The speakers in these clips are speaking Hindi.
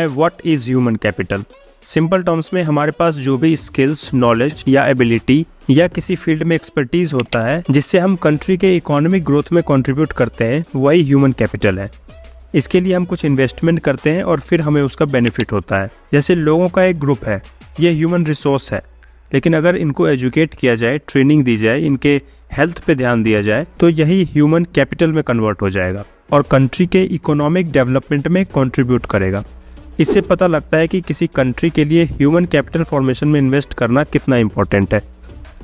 है what is human capital. Simple terms में हमारे पास जो भी स्किल्स, नॉलेज या एबिलिटी या किसी फील्ड में एक्सपर्टीज होता है जिससे हम कंट्री के इकोनॉमिक ग्रोथ में कंट्रीब्यूट करते हैं, वही ह्यूमन कैपिटल है। इसके लिए हम कुछ इन्वेस्टमेंट करते हैं और फिर हमें उसका बेनिफिट होता है। जैसे लोगों का एक ग्रुप है, ये ह्यूमन रिसोर्स है, लेकिन अगर इनको एजुकेट किया जाए, ट्रेनिंग दी जाए, इनके हेल्थ पे ध्यान दिया जाए तो यही ह्यूमन कैपिटल में कन्वर्ट हो जाएगा और कंट्री के इकोनॉमिक डेवलपमेंट में कंट्रीब्यूट करेगा। इससे पता लगता है कि किसी कंट्री के लिए ह्यूमन कैपिटल फॉर्मेशन में इन्वेस्ट करना कितना इम्पोर्टेंट है।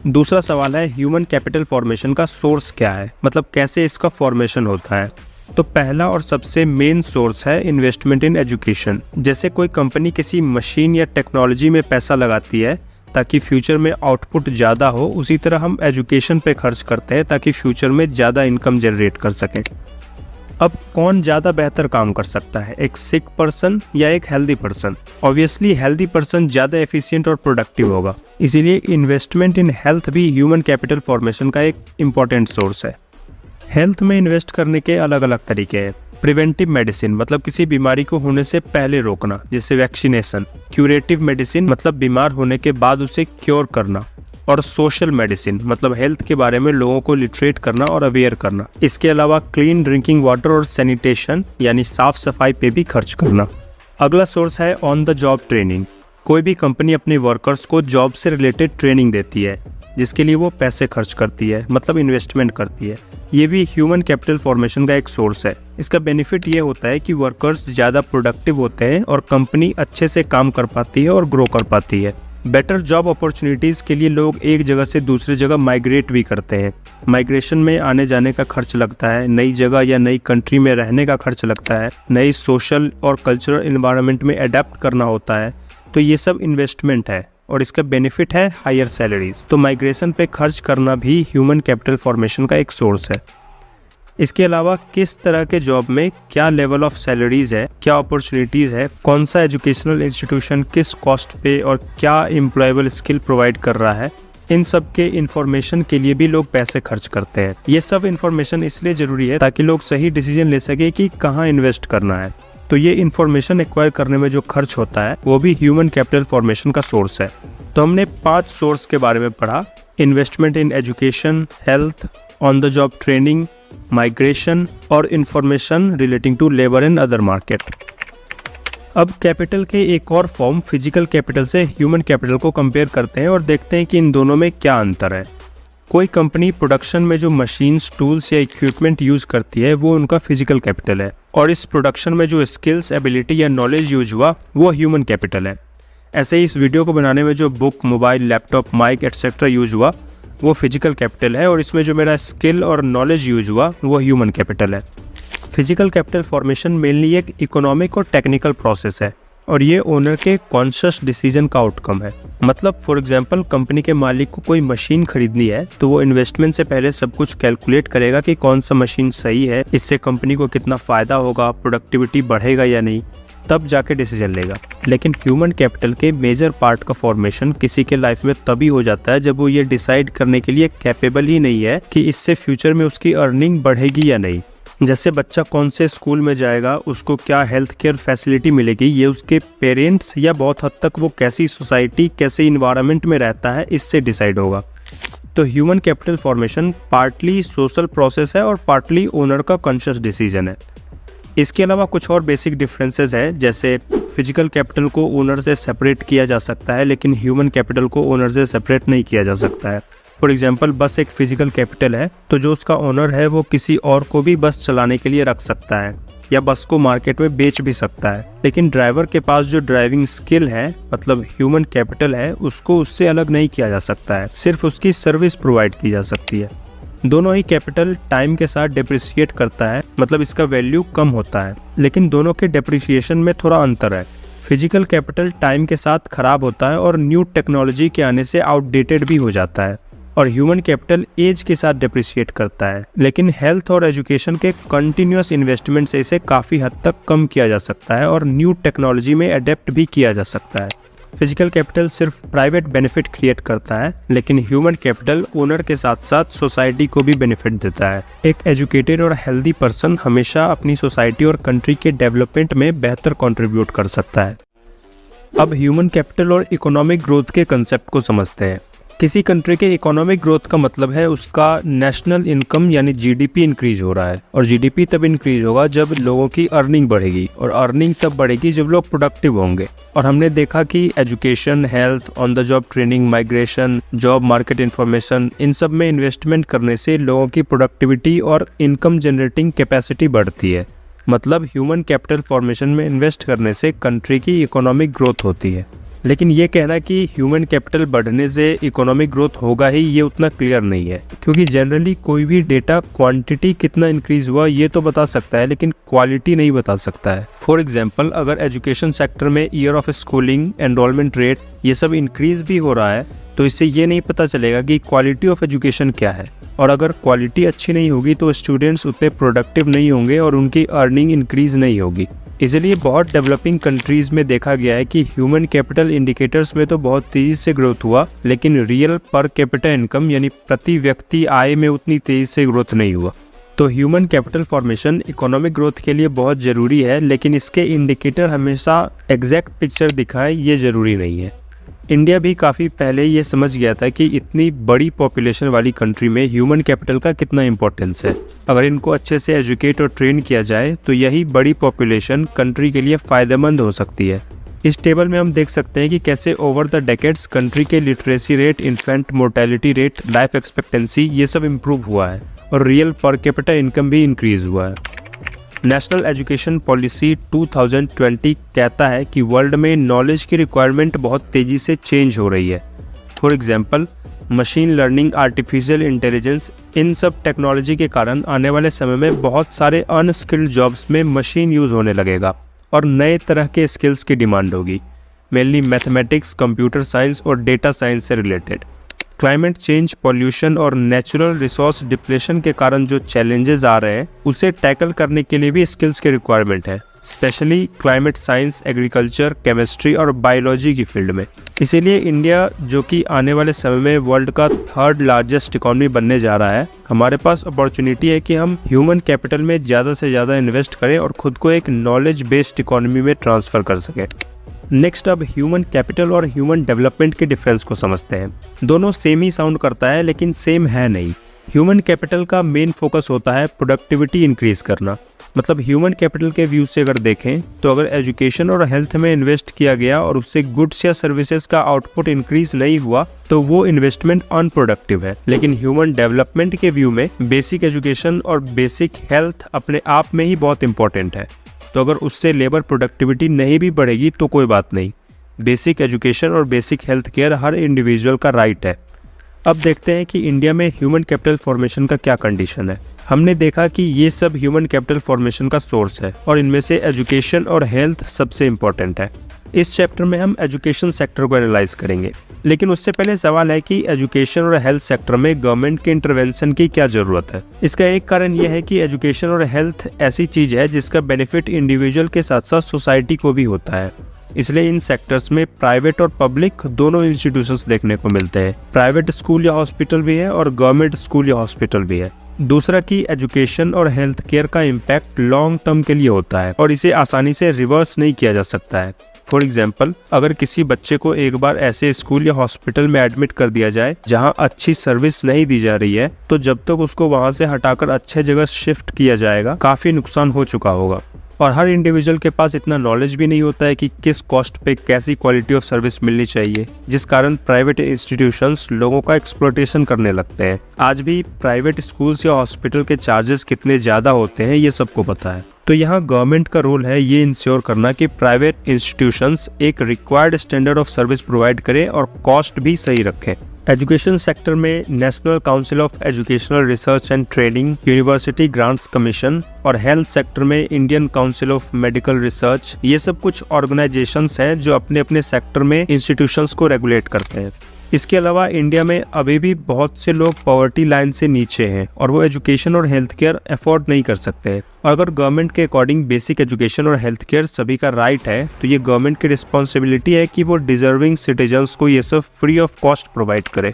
दूसरा सवाल है ह्यूमन कैपिटल फॉर्मेशन का सोर्स क्या है, मतलब कैसे इसका फॉर्मेशन होता है। तो पहला और सबसे मेन सोर्स है इन्वेस्टमेंट इन एजुकेशन। जैसे कोई कंपनी किसी मशीन या टेक्नोलॉजी में पैसा लगाती है ताकि फ्यूचर में आउटपुट ज़्यादा हो, उसी तरह हम एजुकेशन पे खर्च करते हैं ताकि फ्यूचर में ज़्यादा इनकम जनरेट कर सकें। अब कौन ज़्यादा बेहतर काम कर सकता है, एक सिक पर्सन या एक healthy person? Obviously healthy person ज़्यादा एफिशिएंट और प्रोडक्टिव होगा। इसीलिए इन्वेस्टमेंट इन हेल्थ भी ह्यूमन कैपिटल फॉर्मेशन का एक इम्पॉर्टेंट सोर्स है। हेल्थ में इन्वेस्ट करने के अलग अलग तरीके हैं। प्रिवेंटिव मेडिसिन मतलब किसी बीमारी को होने से पहले रोकना, जैसे वैक्सीनेशन। क्यूरेटिव मेडिसिन मतलब बीमार होने के बाद उसे क्योर करना। और सोशल मेडिसिन मतलब हेल्थ के बारे में लोगों को लिटरेट करना और अवेयर करना। इसके अलावा क्लीन ड्रिंकिंग वाटर और सैनिटेशन यानी साफ सफाई पे भी खर्च करना। अगला सोर्स है ऑन द जॉब ट्रेनिंग। कोई भी कंपनी अपने वर्कर्स को जॉब से रिलेटेड ट्रेनिंग देती है जिसके लिए वो पैसे खर्च करती है, मतलब इन्वेस्टमेंट करती है। ये भी ह्यूमन कैपिटल फॉर्मेशन का एक सोर्स है। इसका बेनिफिट ये होता है कि वर्कर्स ज़्यादा प्रोडक्टिव होते हैं और कंपनी अच्छे से काम कर पाती है और ग्रो कर पाती है। बेटर जॉब अपॉर्चुनिटीज़ के लिए लोग एक जगह से दूसरी जगह माइग्रेट भी करते हैं। माइग्रेशन में आने जाने का खर्च लगता है, नई जगह या नई कंट्री में रहने का खर्च लगता है, नई सोशल और कल्चरल इन्वायरमेंट में अडेप्ट करना होता है। तो ये सब इन्वेस्टमेंट है और इसका बेनिफिट है हायर सैलरीज। तो माइग्रेशन पे खर्च करना भी ह्यूमन कैपिटल फॉर्मेशन का एक सोर्स है। इसके अलावा किस तरह के जॉब में क्या लेवल ऑफ सैलरीज है, क्या अपॉर्चुनिटीज़ है, कौन सा एजुकेशनल इंस्टीट्यूशन किस कॉस्ट पे और क्या एम्प्लॉयबल स्किल प्रोवाइड कर रहा है, इन सब के इन्फॉर्मेशन के लिए भी लोग पैसे खर्च करते हैं। ये सब इन्फॉर्मेशन इसलिए ज़रूरी है ताकि लोग सही डिसीजन ले सके कि कहाँ इन्वेस्ट करना है। तो ये इन्फॉर्मेशन एक्वायर करने में जो खर्च होता है वो भी ह्यूमन कैपिटल फॉर्मेशन का सोर्स है। तो हमने 5 सोर्स के बारे में पढ़ा: investment in education, health, on the job training, migration और information relating to labour and other market. अब कैपिटल के एक और फॉर्म फिजिकल कैपिटल से ह्यूमन कैपिटल को कंपेयर करते हैं और देखते हैं कि इन दोनों में क्या अंतर है। कोई कंपनी प्रोडक्शन में जो मशीन्स, टूल्स या इक्विपमेंट यूज करती है वो उनका फिजिकल कैपिटल है, और इस प्रोडक्शन में जो स्किल्स, एबिलिटी या नॉलेज यूज हुआ वो ह्यूमन कैपिटल है। ऐसे ही इस वीडियो को बनाने में जो book, mobile, laptop, mic etcetera use हुआ वो फिजिकल कैपिटल है, और इसमें जो मेरा स्किल और नॉलेज यूज हुआ वो ह्यूमन कैपिटल है। फिजिकल कैपिटल फॉर्मेशन मेनली एक इकोनॉमिक और टेक्निकल प्रोसेस है और ये ओनर के कॉन्शियस डिसीजन का आउटकम है। मतलब फॉर एग्जांपल कंपनी के मालिक को कोई मशीन खरीदनी है तो वो इन्वेस्टमेंट से पहले सब कुछ कैलकुलेट करेगा कि कौन सा मशीन सही है, इससे कंपनी को कितना फ़ायदा होगा, प्रोडक्टिविटी बढ़ेगा या नहीं, तब जाके डिसीजन लेगा। लेकिन ह्यूमन कैपिटल के मेजर पार्ट का फॉर्मेशन किसी के लाइफ में तभी हो जाता है जब वो ये डिसाइड करने के लिए कैपेबल ही नहीं है कि इससे फ्यूचर में उसकी अर्निंग बढ़ेगी या नहीं। जैसे बच्चा कौन से स्कूल में जाएगा, उसको क्या हेल्थ केयर फैसिलिटी मिलेगी, ये उसके पेरेंट्स या बहुत हद तक वो कैसी सोसाइटी, कैसे इन्वायरमेंट में रहता है, इससे डिसाइड होगा। तो human capital formation partly social process है और पार्टली ओनर का कॉन्शियस डिसीजन है। इसके अलावा कुछ और बेसिक डिफरेंसेस है, जैसे फिजिकल कैपिटल को ओनर से सेपरेट किया जा सकता है लेकिन ह्यूमन कैपिटल को ओनर से सेपरेट नहीं किया जा सकता है। फॉर एग्जांपल बस एक फिजिकल कैपिटल है तो जो उसका ओनर है वो किसी और को भी बस चलाने के लिए रख सकता है या बस को मार्केट में बेच भी सकता है। लेकिन ड्राइवर के पास जो ड्राइविंग स्किल है, मतलब ह्यूमन कैपिटल है, उसको उससे अलग नहीं किया जा सकता है, सिर्फ उसकी सर्विस प्रोवाइड की जा सकती है। दोनों ही कैपिटल टाइम के साथ डेप्रिसिएट करता है, मतलब इसका वैल्यू कम होता है, लेकिन दोनों के डेप्रिसिएशन में थोड़ा अंतर है। फिजिकल कैपिटल टाइम के साथ खराब होता है और न्यू टेक्नोलॉजी के आने से आउटडेटेड भी हो जाता है, और ह्यूमन कैपिटल एज के साथ डेप्रिसिएट करता है। लेकिन हेल्थ और एजुकेशन के कंटिन्यूअस इन्वेस्टमेंट से इसे काफ़ी हद तक कम किया जा सकता है और न्यू टेक्नोलॉजी में अडेप्ट भी किया जा सकता है। फिजिकल कैपिटल सिर्फ प्राइवेट बेनिफिट क्रिएट करता है, लेकिन ह्यूमन कैपिटल ओनर के साथ साथ सोसाइटी को भी बेनिफिट देता है। एक एजुकेटेड और हेल्दी पर्सन हमेशा अपनी सोसाइटी और कंट्री के डेवलपमेंट में बेहतर कंट्रीब्यूट कर सकता है। अब ह्यूमन कैपिटल और इकोनॉमिक ग्रोथ के कंसेप्ट को समझते हैं। किसी कंट्री के इकोनॉमिक ग्रोथ का मतलब है उसका नेशनल इनकम यानी जीडीपी इंक्रीज हो रहा है, और जीडीपी तब इंक्रीज होगा जब लोगों की अर्निंग बढ़ेगी, और अर्निंग तब बढ़ेगी जब लोग प्रोडक्टिव होंगे। और हमने देखा कि education, health, on the job training, migration, job market information, इन सब में इन्वेस्टमेंट करने से लोगों की प्रोडक्टिविटी और इनकम जनरेटिंग कैपेसिटी बढ़ती है। मतलब ह्यूमन कैपिटल फॉर्मेशन में इन्वेस्ट करने से कंट्री की इकोनॉमिक ग्रोथ होती है। लेकिन ये कहना कि ह्यूमन कैपिटल बढ़ने से इकोनॉमिक ग्रोथ होगा ही, ये उतना क्लियर नहीं है, क्योंकि जनरली कोई भी डेटा क्वांटिटी कितना इंक्रीज हुआ ये तो बता सकता है, लेकिन क्वालिटी नहीं बता सकता है। फॉर एग्जांपल, अगर एजुकेशन सेक्टर में year of schooling, enrolment rate ये सब इंक्रीज भी हो रहा है, तो इससे ये नहीं पता चलेगा कि क्वालिटी ऑफ एजुकेशन क्या है। और अगर क्वालिटी अच्छी नहीं होगी तो स्टूडेंट्स उतने प्रोडक्टिव नहीं होंगे और उनकी अर्निंग इंक्रीज नहीं होगी। इसलिए बहुत डेवलपिंग कंट्रीज में देखा गया है कि ह्यूमन कैपिटल इंडिकेटर्स में तो बहुत तेजी से ग्रोथ हुआ, लेकिन रियल पर कैपिटा इनकम यानी प्रति व्यक्ति आय में उतनी तेजी से ग्रोथ नहीं हुआ। तो human capital formation economic growth के लिए बहुत ज़रूरी है, लेकिन इसके इंडिकेटर हमेशा एग्जैक्ट पिक्चर दिखाएं ये ज़रूरी नहीं है। इंडिया भी काफ़ी पहले ये समझ गया था कि इतनी बड़ी पॉपुलेशन वाली कंट्री में ह्यूमन कैपिटल का कितना इंपॉर्टेंस है। अगर इनको अच्छे से एजुकेट और ट्रेन किया जाए तो यही बड़ी पॉपुलेशन कंट्री के लिए फ़ायदेमंद हो सकती है। इस टेबल में हम देख सकते हैं कि कैसे ओवर द डेकेड्स कंट्री के literacy rate, infant mortality rate, life expectancy ये सब इम्प्रूव हुआ है, और रियल पर कैपिटा इनकम भी इंक्रीज हुआ है। नेशनल एजुकेशन पॉलिसी 2020 कहता है कि वर्ल्ड में नॉलेज की रिक्वायरमेंट बहुत तेज़ी से चेंज हो रही है। For example, machine learning, artificial intelligence, इन सब टेक्नोलॉजी के कारण आने वाले समय में बहुत सारे अनस्किल्ड जॉब्स में मशीन यूज़ होने लगेगा और नए तरह के स्किल्स की डिमांड होगी, मेनली मैथमेटिक्स, कंप्यूटर साइंस और डेटा साइंस से रिलेटेड। क्लाइमेट चेंज, पॉल्यूशन और नेचुरल रिसोर्स डिप्लेशन के कारण जो चैलेंजेस आ रहे हैं उसे टैकल करने के लिए भी स्किल्स की रिक्वायरमेंट है, specially climate science, agriculture, chemistry और बायोलॉजी की फील्ड में। इसीलिए इंडिया, जो कि आने वाले समय में वर्ल्ड का 3rd लार्जेस्ट इकॉनमी बनने जा रहा है, हमारे पास अपॉर्चुनिटी है कि हम ह्यूमन कैपिटल में ज़्यादा से ज़्यादा इन्वेस्ट करें और खुद को एक नॉलेज बेस्ड इकॉनमी में ट्रांसफ़र कर सकें। नेक्स्ट, अब ह्यूमन कैपिटल और ह्यूमन डेवलपमेंट के डिफरेंस को समझते हैं। दोनों सेम ही साउंड करता है, लेकिन सेम है नहीं। ह्यूमन कैपिटल का मेन फोकस होता है प्रोडक्टिविटी इंक्रीज करना। मतलब ह्यूमन कैपिटल के व्यू से अगर देखें तो अगर एजुकेशन और हेल्थ में इन्वेस्ट किया गया और उससे गुड्स या सर्विसेज का आउटपुट इंक्रीज नहीं हुआ तो वो इन्वेस्टमेंट अनप्रोडक्टिव है। लेकिन ह्यूमन डेवलपमेंट के व्यू में बेसिक एजुकेशन और बेसिक हेल्थ अपने आप में ही बहुत इंपॉर्टेंट है। तो अगर उससे लेबर प्रोडक्टिविटी नहीं भी बढ़ेगी तो कोई बात नहीं, बेसिक एजुकेशन और बेसिक हेल्थ केयर हर इंडिविजुअल का राइट है। अब देखते हैं कि इंडिया में ह्यूमन कैपिटल फॉर्मेशन का क्या कंडीशन है। हमने देखा कि ये सब ह्यूमन कैपिटल फॉर्मेशन का सोर्स है और इनमें से एजुकेशन और हेल्थ सबसे इम्पोर्टेंट है। इस चैप्टर में हम एजुकेशन सेक्टर को एनालाइज करेंगे, लेकिन उससे पहले सवाल है कि एजुकेशन और हेल्थ सेक्टर में गवर्नमेंट के इंटरवेंशन की क्या ज़रूरत है। इसका एक कारण यह है कि एजुकेशन और हेल्थ ऐसी चीज़ है जिसका बेनिफिट इंडिविजुअल के साथ साथ सोसाइटी को भी होता है। इसलिए इन सेक्टर्स में प्राइवेट और पब्लिक दोनों इंस्टीट्यूशंस देखने को मिलते हैं। प्राइवेट स्कूल या हॉस्पिटल भी है और गवर्नमेंट स्कूल या हॉस्पिटल भी है। दूसरा कि एजुकेशन और हेल्थ केयर का इम्पैक्ट लॉन्ग टर्म के लिए होता है और इसे आसानी से रिवर्स नहीं किया जा सकता है। फॉर एग्जाम्पल, अगर किसी बच्चे को एक बार ऐसे स्कूल या हॉस्पिटल में एडमिट कर दिया जाए जहां अच्छी सर्विस नहीं दी जा रही है, तो जब तक उसको वहां से हटाकर अच्छे जगह शिफ्ट किया जाएगा काफ़ी नुकसान हो चुका होगा। और हर इंडिविजुअल के पास इतना नॉलेज भी नहीं होता है कि किस कॉस्ट पे कैसी क्वालिटी ऑफ सर्विस मिलनी चाहिए, जिस कारण प्राइवेट इंस्टीट्यूशंस लोगों का एक्सप्लॉयटेशन करने लगते हैं। आज भी प्राइवेट स्कूल्स या हॉस्पिटल के चार्जेस कितने ज़्यादा होते हैं ये सबको पता है। तो यहाँ गवर्नमेंट का रोल है ये इंश्योर करना कि प्राइवेट इंस्टीट्यूशंस एक required standard of service provide करें और कॉस्ट भी सही रखें। एजुकेशन सेक्टर में national council of educational research and training, university grants commission और हेल्थ सेक्टर में Indian council of medical research, ये सब कुछ ऑर्गेनाइजेशंस हैं जो अपने अपने सेक्टर में इंस्टीट्यूशंस को रेगुलेट करते हैं। इसके अलावा इंडिया में अभी भी बहुत से लोग पॉवर्टी लाइन से नीचे हैं और वो एजुकेशन और हेल्थ केयर अफोर्ड नहीं कर सकते हैं। और अगर गवर्नमेंट के अकॉर्डिंग बेसिक एजुकेशन और हेल्थ केयर सभी का राइट है, तो ये गवर्नमेंट की रिस्पॉन्सिबिलिटी है कि वो डिजर्विंग सिटीजन्स को ये सब फ्री ऑफ कॉस्ट प्रोवाइड करे।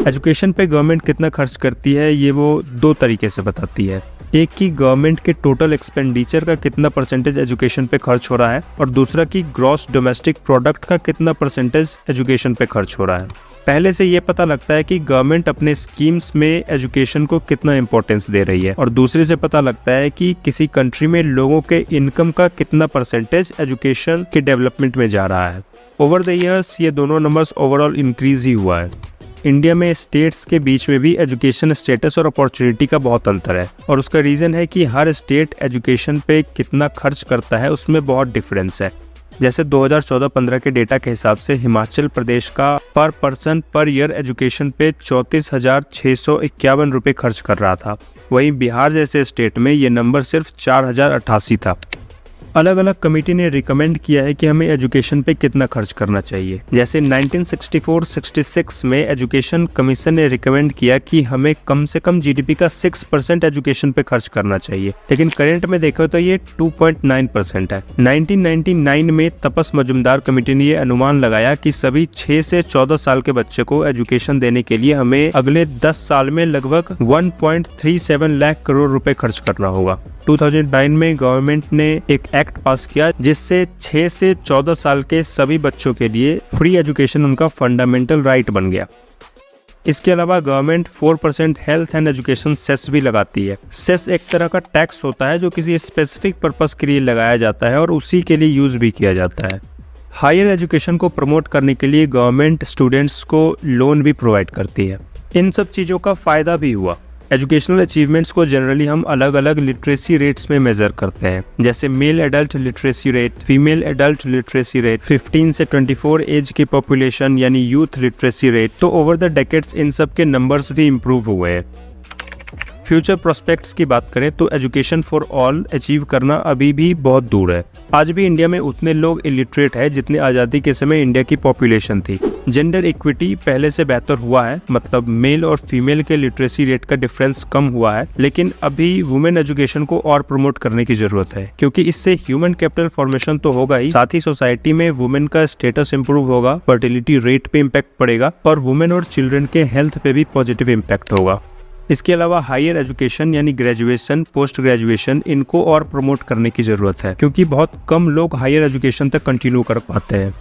एजुकेशन पे गवर्नमेंट कितना खर्च करती है ये वो दो तरीके से बताती है। एक कि गवर्नमेंट के टोटल एक्सपेंडिचर का कितना परसेंटेज एजुकेशन पे खर्च हो रहा है, और दूसरा कि ग्रॉस डोमेस्टिक प्रोडक्ट का कितना परसेंटेज एजुकेशन पे खर्च हो रहा है। पहले से ये पता लगता है कि गवर्नमेंट अपने स्कीम्स में एजुकेशन को कितना इम्पोर्टेंस दे रही है, और दूसरे से पता लगता है कि किसी कंट्री में लोगों के इनकम का कितना परसेंटेज एजुकेशन के डेवलपमेंट में जा रहा है। ओवर द ईयर्स ये दोनों नंबर्स ओवरऑल इंक्रीज ही हुआ है। इंडिया में स्टेट्स के बीच में भी एजुकेशन स्टेटस और अपॉर्चुनिटी का बहुत अंतर है, और उसका रीज़न है कि हर स्टेट एजुकेशन पे कितना खर्च करता है उसमें बहुत डिफरेंस है। जैसे 2014-15 के डेटा के हिसाब से हिमाचल प्रदेश का पर पर्सन पर ईयर एजुकेशन पे 34,651 रुपये खर्च कर रहा था। वहीं बिहार जैसे स्टेट में ये नंबर सिर्फ 4,088 था। अलग अलग कमेटी ने रिकमेंड किया है कि हमें एजुकेशन पे कितना खर्च करना चाहिए। जैसे 1964-66 में एजुकेशन कमीशन ने रिकमेंड किया कि हमें कम से कम जीडीपी का 6% एजुकेशन पे खर्च करना चाहिए, लेकिन करंट में देखो तो ये 2.9% है। 1999 में तपस मजुमदार कमेटी ने ये अनुमान लगाया कि सभी 6 से 14 साल के बच्चे को एजुकेशन देने के लिए हमें अगले 10 साल में लगभग 1.37 लाख करोड़ रुपए खर्च करना होगा। 2009 में गवर्नमेंट ने एक एक्ट पास किया जिससे 6 से 14 साल के सभी बच्चों के लिए फ्री एजुकेशन उनका फंडामेंटल राइट बन गया। इसके अलावा government 4% health and education cess भी लगाती है। सेस एक तरह का टैक्स होता है जो किसी स्पेसिफिक पर्पस के लिए लगाया जाता है और उसी के लिए यूज भी किया जाता है। हायर एजुकेशन को प्रमोट करने के लिए गवर्नमेंट स्टूडेंट्स को लोन भी प्रोवाइड करती है। इन सब चीज़ों का फ़ायदा भी हुआ। एजुकेशनल अचीवमेंट्स को जनरली हम अलग अलग लिटरेसी रेट्स में मेजर करते हैं, जैसे male adult literacy rate, female adult literacy rate, 15 से 24 एज की पॉपुलेशन यानी यूथ लिटरेसी रेट। तो ओवर द डेकेड्स इन सब के नंबर्स भी इम्प्रूव हुए हैं। फ्यूचर प्रोस्पेक्ट्स की बात करें तो एजुकेशन फॉर ऑल अचीव करना अभी भी बहुत दूर है। आज भी इंडिया में उतने लोग इलिटरेट है जितने आज़ादी के समय इंडिया की पॉपुलेशन थी। जेंडर इक्विटी पहले से बेहतर हुआ है, मतलब मेल और फीमेल के लिटरेसी रेट का डिफरेंस कम हुआ है, लेकिन अभी वुमेन एजुकेशन को और प्रमोट करने की जरूरत है, क्योंकि इससे ह्यूमन कैपिटल फॉर्मेशन तो होगा ही, साथ ही सोसाइटी में वुमेन का स्टेटस इंप्रूव होगा, फर्टिलिटी रेट पे इम्पैक्ट पड़ेगा और वुमेन और चिल्ड्रन के हेल्थ पे भी पॉजिटिव इम्पैक्ट होगा। इसके अलावा हायर एजुकेशन यानी ग्रेजुएशन, पोस्ट ग्रेजुएशन, इनको और प्रमोट करने की ज़रूरत है, क्योंकि बहुत कम लोग हायर एजुकेशन तक कंटिन्यू कर पाते हैं।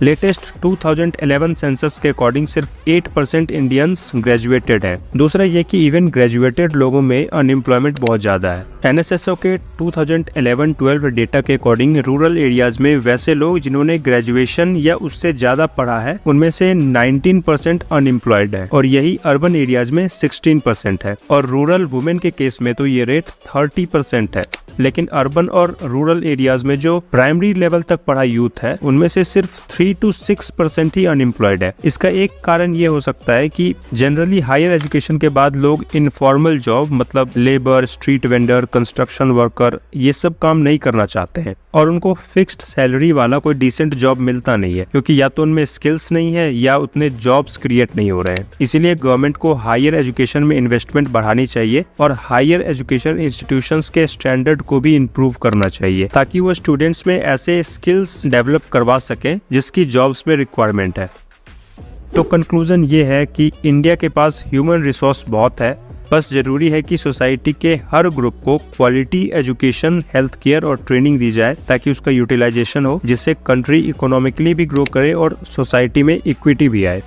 लेटेस्ट 2011 सेंसस के अकॉर्डिंग सिर्फ 8% इंडियंस ग्रेजुएटेड है। दूसरा ये कि इवन ग्रेजुएटेड लोगों में अनएम्प्लॉयमेंट बहुत ज़्यादा है। एनएसएसओ के 2011-12 डेटा के अकॉर्डिंग रूरल एरियाज में वैसे लोग जिन्होंने ग्रेजुएशन या उससे ज़्यादा पढ़ा है उनमें से 19% अनएम्प्लॉयड है, और यही अर्बन एरियाज में 16% है, और रूरल वुमेन के केस में तो ये रेट 30% है। लेकिन अर्बन और रूरल एरियाज में जो प्राइमरी लेवल तक पढ़ा यूथ है उनमें से सिर्फ 3 to 6% ही अनएम्प्लॉयड है। इसका एक कारण ये हो सकता है कि जनरली हायर एजुकेशन के बाद लोग इनफॉर्मल जॉब, मतलब labour, street vendor, construction worker, ये सब काम नहीं करना चाहते हैं, और उनको फिक्स्ड सैलरी वाला कोई डिसेंट जॉब मिलता नहीं है, क्योंकि या तो उनमें स्किल्स नहीं है या उतने जॉब्स क्रिएट नहीं हो रहे हैं। इसीलिए गवर्नमेंट को हायर एजुकेशन में इन्वेस्टमेंट बढ़ानी चाहिए और हायर एजुकेशन इंस्टीट्यूशंस के स्टैंडर्ड को भी इम्प्रूव करना चाहिए, ताकि वो स्टूडेंट्स में ऐसे स्किल्स डेवलप करवा सकें जिसकी जॉब्स में रिक्वायरमेंट है। तो कंक्लूजन ये है कि इंडिया के पास ह्यूमन रिसोर्स बहुत है, बस जरूरी है कि सोसाइटी के हर ग्रुप को क्वालिटी एजुकेशन, हेल्थ केयर और ट्रेनिंग दी जाए, ताकि उसका यूटिलाइजेशन हो, जिससे कंट्री इकोनॉमिकली भी ग्रो करे और सोसाइटी में इक्विटी भी आए।